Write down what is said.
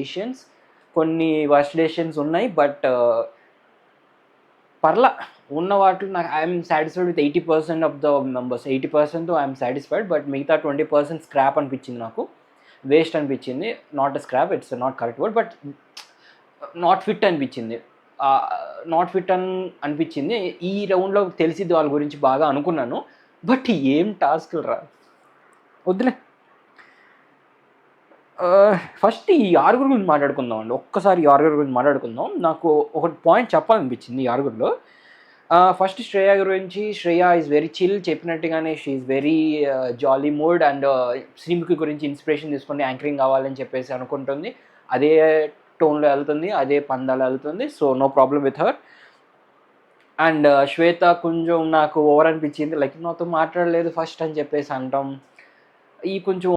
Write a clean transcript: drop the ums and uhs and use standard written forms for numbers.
Decisions, కొన్ని worst decisions ఉన్నాయి. But పర్లా ఉన్న వాటిలో నాకు I'm satisfied with 80% of the members. 80% I'm satisfied. But మిగతా 20% స్క్రాప్ అనిపించింది నాకు, వేస్ట్ అనిపించింది. Not a scrap, it's not correct word, but not fit అనిపించింది. నాట్ ఫిట్ అనిపించింది. ఈ రౌండ్లో తెలిసిద్ది వాళ్ళ గురించి బాగా అనుకున్నాను. బట్ ఏం టాస్క్లు రా, వద్దులే. ఫస్ట్ ఈ ఆరుగురు గురించి మాట్లాడుకుందాం అండి. ఒక్కసారి ఈ ఆరుగురు గురించి మాట్లాడుకుందాం. నాకు ఒక పాయింట్ చెప్పాలనిపించింది ఈ ఆరుగురులో. ఫస్ట్ శ్రేయ గురించి. శ్రేయ ఈజ్ వెరీ చిల్, చెప్పినట్టుగానే she is very jolly mood. And Sreemukhi గురించి ఇన్స్పిరేషన్ తీసుకొని యాంకరింగ్ కావాలని చెప్పేసి అనుకుంటుంది. అదే టోన్లో వెళ్తుంది, అదే పందాలో వెళ్తుంది. So no problem with her. And Shweta కొంచెం నాకు ఓవర్ అనిపించింది. లైక్ నాతో మాట్లాడలేదు ఫస్ట్ అని చెప్పేసి అంటాం. ఈ కొంచెం